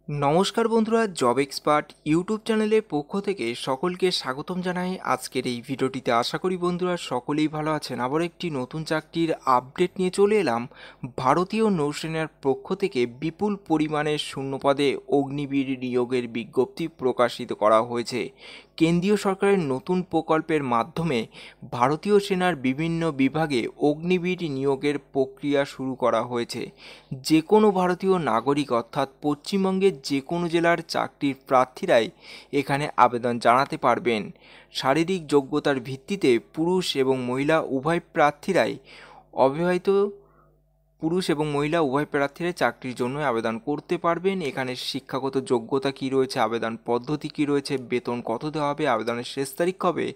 নমস্কার বন্ধুরা, job expert YouTube চ্যানেলের পক্ষ থেকে সকলকে স্বাগতম জানাই আজকের এই ভিডিওটিতে। আশা করি বন্ধুরা সকলেই ভালো আছেন। আবার একটি নতুন চাকরির আপডেট নিয়ে চলে এলাম। ভারতীয় নৌসেনার পক্ষ থেকে বিপুল পরিমাণের শূন্যপদে অগ্নিবীর নিয়োগের বিজ্ঞপ্তি প্রকাশিত করা হয়েছে। কেন্দ্রীয় সরকারের নতুন প্রকল্পের মাধ্যমে ভারতীয় সেনার বিভিন্ন বিভাগে অগ্নিবীর নিয়োগের প্রক্রিয়া শুরু করা হয়েছে। যে কোনো ভারতীয় নাগরিক অর্থাৎ পশ্চিমবঙ্গের যে কোনো জেলার চাকরির প্রার্থীরাই এখানে আবেদন জানাতে পারবেন। শারীরিক যোগ্যতার ভিত্তিতে পুরুষ এবং মহিলা উভয় প্রার্থীরাই অবিবাহিত প্রার্থীরাই চাকরির জন্য আবেদন করতে পারবেন। এখানে শিক্ষাগত যোগ্যতা কী রয়েছে, আবেদন পদ্ধতি কী রয়েছে, বেতন কত দেওয়া হবে, আবেদনের শেষ তারিখ কবে,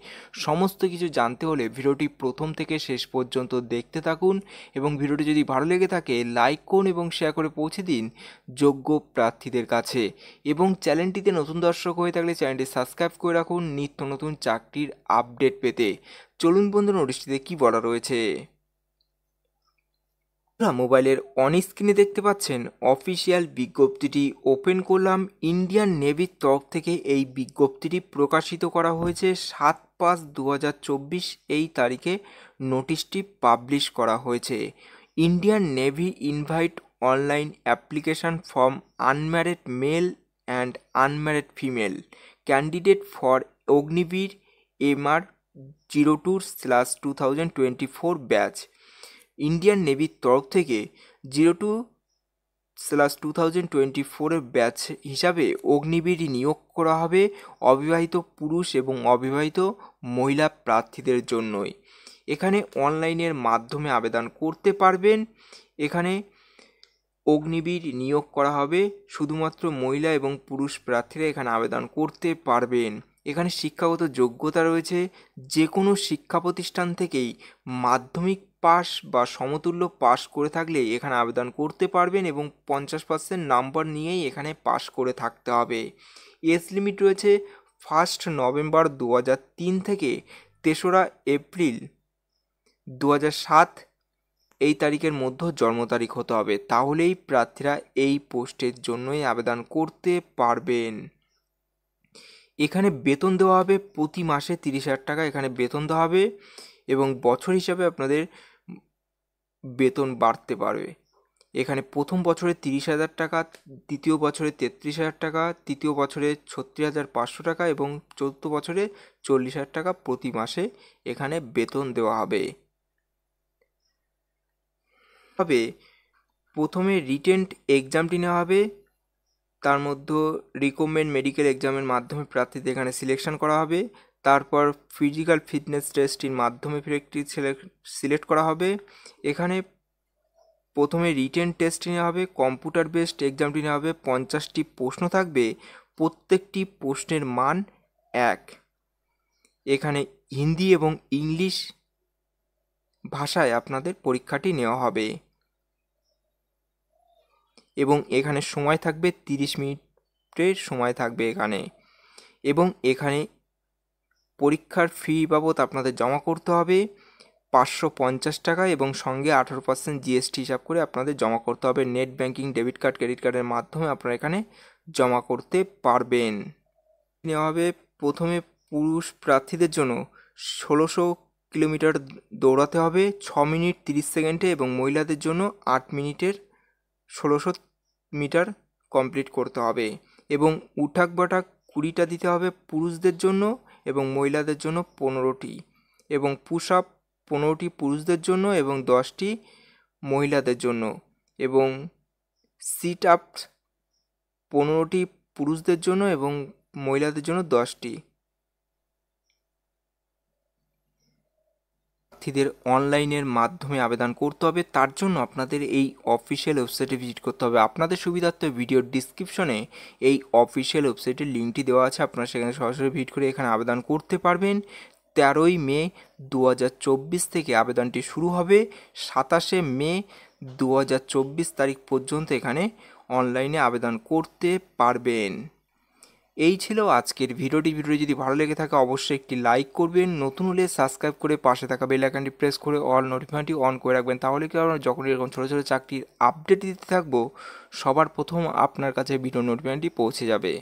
সমস্ত কিছু জানতে হলে ভিডিওটি প্রথম থেকে শেষ পর্যন্ত দেখতে থাকুন। এবং ভিডিওটি যদি ভালো লেগে থাকে লাইক করুন এবং শেয়ার করে পৌঁছে দিন যোগ্য প্রার্থীদের কাছে। এবং চ্যানেলটিতে নতুন দর্শক হয়ে থাকলে চ্যানেলটি সাবস্ক্রাইব করে রাখুন নিত্য নতুন চাকরির আপডেট পেতে। চলুন বন্ধু, নোটিশটিতে কী বলা রয়েছে। মোবাইলের অন স্ক্রিনে দেখতে পাচ্ছেন অফিসিয়াল বিজ্ঞপ্তিটি ওপেন করলাম। ইন্ডিয়ান নেভির তরফ থেকে এই বিজ্ঞপ্তিটি প্রকাশিত করা হয়েছে 7/5/2024 এই তারিখে নোটিশটি পাবলিশ করা হয়েছে। Indian navy invite online application form unmarried male and unmarried female candidate for Agniveer MR 02/2024 batch. Indian নেভির তরফ থেকে 02/2024 ব্যাচ হিসাবে অগ্নিবীর নিয়োগ করা হবে অবিবাহিত পুরুষ এবং অবিবাহিত মহিলা প্রার্থীদের জন্যই। এখানে অনলাইনের মাধ্যমে আবেদন করতে পারবেন। এখানে অগ্নিবীর নিয়োগ করা হবে, শুধুমাত্র মহিলা এবং পুরুষ প্রার্থীরা এখানে আবেদন করতে পারবেন। এখানে শিক্ষাগত যোগ্যতা রয়েছে, যে কোনো শিক্ষা প্রতিষ্ঠান থেকেই মাধ্যমিক পাস বা সমতুল্য পাস করে থাকলে এখানে আবেদন করতে পারবেন এবং 50% নাম্বার নিয়েই এখানে পাস করে থাকতে হবে। এজ লিমিট রয়েছে 1 নভেম্বর 2003 থেকে 3রা এপ্রিল 2007 এই তারিখের মধ্যে জন্ম তারিখ হতে হবে, তাহলেই প্রার্থীরা এই পোস্টের জন্যই আবেদন করতে পারবেন। এখানে বেতন দেওয়া হবে প্রতি মাসে 30,000 টাকা এখানে বেতন দেওয়া হবে এবং বছর হিসাবে আপনাদের বেতন বাড়তে পারবে। এখানে প্রথম বছরে 30,000 টাকা, দ্বিতীয় বছরে 33,000 টাকা, তৃতীয় বছরে 36,500 টাকা এবং চতুর্থ বছরে 40,000 টাকা প্রতি মাসে এখানে বেতন দেওয়া হবে। প্রথমে রিটেন এক্সামটি নেওয়া হবে, তার মধ্যে রিকমেন্ড মেডিকেল এক্সামের মাধ্যমে প্রার্থীদের এখানে সিলেকশন করা হবে। তারপর ফিজিক্যাল ফিটনেস টেস্টের মাধ্যমে একটি সিলেক্ট করা হবে। এখানে প্রথমে রিটেন টেস্ট নেওয়া হবে, কম্পিউটার বেসড এক্সামটি নেওয়া হবে। 50টি প্রশ্ন থাকবে, প্রত্যেকটি প্রশ্নের মান 1। এখানে হিন্দি এবং ইংলিশ ভাষায় আপনাদের পরীক্ষাটি নেওয়া হবে এবং এখানে সময় থাকবে 30 মিনিটের সময় থাকবে এখানে। এবং এখানে পরীক্ষার ফি বাবদ আপনাদের জমা করতে হবে 550 টাকা এবং সঙ্গে 18% GST হিসাব করে আপনাদের জমা করতে হবে। Net banking, debit card, credit কার্ডের মাধ্যমে আপনারা এখানে জমা করতে পারবেন। নেওয়া হবে প্রথমে পুরুষ প্রার্থীদের জন্য 1600 কিলোমিটার দৌড়াতে হবে 6 মিনিট 30 সেকেন্ডে এবং মহিলাদের জন্য 8 মিনিটের 1600 মিটার কমপ্লিট করতে হবে এবং উঠাক বাটাক 20টা দিতে হবে পুরুষদের জন্য এবং মহিলাদের জন্য 15টি এবং পুশ আপ 15টি পুরুষদের জন্য এবং 10টি মহিলাদের জন্য এবং সিট আপ 15টি পুরুষদের জন্য এবং মহিলাদের জন্য 10টি। প্রার্থীদের অনলাইনের মাধ্যমে আবেদন করতে হবে, তার জন্য আপনাদের এই অফিসিয়াল ওয়েবসাইটে ভিজিট করতে হবে। আপনাদের সুবিধার্থে ভিডিওর ডিসক্রিপশনে এই অফিসিয়াল ওয়েবসাইটের লিঙ্কটি দেওয়া আছে, আপনারা সেখানে সরাসরি ভিজিট করে এখানে আবেদন করতে পারবেন। 13ই মে 2024 থেকে আবেদনটি শুরু হবে, 27শে মে 2024 তারিখ পর্যন্ত এখানে অনলাইনে আবেদন করতে পারবেন। এই ছিল আজকের ভিডিওটি যদি ভালো লেগে থাকে অবশ্যই একটি লাইক করবেন, নতুন হলে সাবস্ক্রাইব করে পাশে থাকা বেল আইকনটি প্রেস করে অল নোটিফিকেশনটি অন করে রাখবেন। তাহলে কি আমরা যখন এরকম ছোটো ছোটো চাকরির আপডেট দিতে থাকবো সবার প্রথম আপনার কাছে ভিডিও নোটিফিকেশনটি পৌঁছে যাবে।